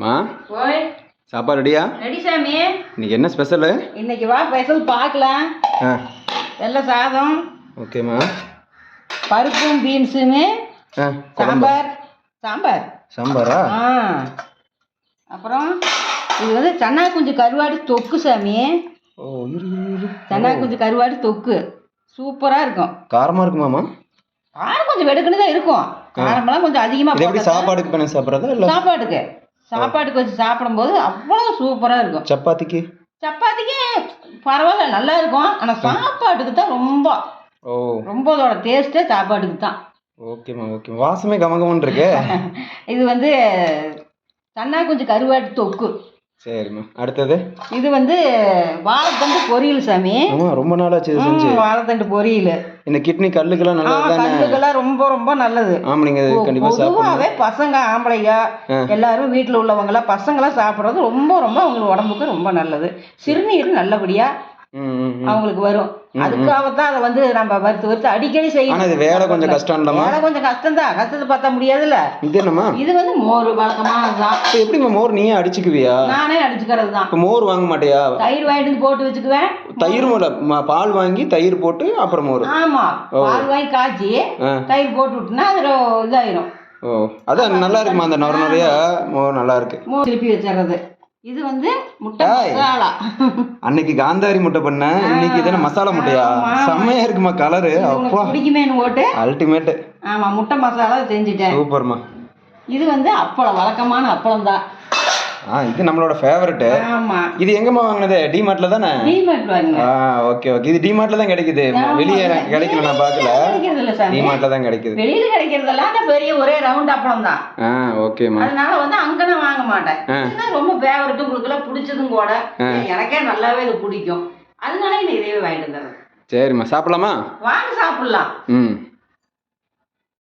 மா ஓய் சாப்பாடு ரெடியா? ரெடி சாமி. இன்னைக்கு என்ன ஸ்பெஷல்? இன்னைக்கு வா ஸ்பெஷல் பார்க்கலாம். வெள்ளை சாதம். ஓகேம்மா. பருப்பும் பீன்ஸுமே. சாம்பார். சாம்பார் சாம்பாரா? அப்புறம் இது வந்து சன்னா குஞ்சு கருவாடு தொக்கு சாமி. ஓ சன்னா குஞ்சு கருவாடு தொக்கு சூப்பராக இருக்கும். காரமாக இருக்குமாம்மா? காரம் கொஞ்சம் வெடுக்குன்னு தான் இருக்கும். காரமெல்லாம் கொஞ்சம் அதிகமாக. எப்படி சாப்பாடுக்கு பண்ணி சாப்பிட்றதா இல்லை? சாப்பாட்டுக்கு வச்சு சாப்பிடும்போது அவ்வளோ சூப்பராக இருக்கும். சப்பாத்திக்கு பரவாயில்ல, நல்லா இருக்கும். ஆனால் சாப்பாட்டுக்கு தான் ரொம்ப அதோட டேஸ்ட்டே சாப்பாட்டுக்கு தான். ஓகேம்மா ஓகே. வாசமே கமகமன்னு இருக்கு. இது வந்து சன்னா குஞ்சு கருவாட்டு தொக்கு. சரிம்மா. அடுத்தது இது வந்து வாழைத்தண்டு பொரியல் சாமி. ரொம்ப நாளாச்சு செஞ்சு. வாழைத்தண்டு பொரியல். இந்த கிட்னி கல்லுக்கெல்லாம் நல்லது. கல்லுக்கெல்லாம் ரொம்ப ரொம்ப நல்லது. ஆமா, நீங்க கண்டிப்பா பொதுவாகவே பசங்க ஆம்பளைங்க எல்லாரும் வீட்டில் உள்ளவங்களாம் பசங்களாம் சாப்பிட்றது ரொம்ப ரொம்ப அவங்களுக்கு உடம்புக்கு ரொம்ப நல்லது. சிறுநீர் நல்லபடியா அவங்களுக்கு வரும். அதுக்காகத்தான் அதை வந்து நம்ம வறுத்து அடிக்கடி செய்யணும். இது வேலை கொஞ்சம் கஷ்டம் இல்லம்மா? வேலை கொஞ்சம் கஷ்டம் தான். கஷ்டத்தை பார்த்தா முடியாதுல்ல. இது என்னம்மா? இது வந்து மோர் வழக்கமானதுதான். எப்படிம்மா மோர் நீயே அடிச்சுக்குவியா? நானே அடிச்சுக்கிறது தான். மோர் வாங்க மாட்டியா? தயிர் வாங்கிட்டு போட்டு வச்சுக்குவேன். தயிர் பால் வாங்கி தயிர் போட்டு அப்புறம் மோர். ஆமா, பால் வாங்கி காய்ச்சி தயிர் போட்டு விட்டுனா அது இதாயிரும். அதான் நல்லா இருக்குமா? அந்த நிறைய மோர் நல்லா இருக்கு. மோர் திருப்பி வச்சிடறது. இது வந்து முட்டை மசாலா. அன்னைக்கு காந்தாரி முட்டை பண்ண, இன்னைக்கு இதென்ன மசாலா முட்டையா? செம்மையா இருக்குமா கலரு. அப்பா பிடிக்குமேனு போட்டு அல்டிமேட். ஆமா, முட்டை மசாலா செஞ்சுட்டேன். சூப்பர்மா. இது வந்து அப்பளம், வழக்கமான அப்பளம் தான். இது நம்மளோட ஃபேவரட். ஆமா. இது எங்கம்மா வாங்குனது? டிமார்ட்ல தானே? டிமார்ட் வாங்குங்க. Okay okay. இது டிமார்ட்ல தான் கிடைக்குது. வெளிய கிடைக்கல, நான் பார்க்கல. டிமார்ட்ல தான் கிடைக்குது. வெளியில கிடைக்கிறதெல்லாம் பெரிய ஒரே ரவுண்ட் அப்பளம் தான். ஓகேமா. அதனால வந்து அங்க நான் வாங்க மாட்டேன். இது ரொம்ப ஃபேவரட், உங்களுக்கு எல்லாம் பிடிச்சதும் கூட. எனக்கே நல்லாவே இது பிடிக்கும். அதனால நான் இதையே வாங்கிட்டு வந்துடுறேன். சரிம்மா, சாப்பிடலாமா? வாங்க சாப்பிடலாம்.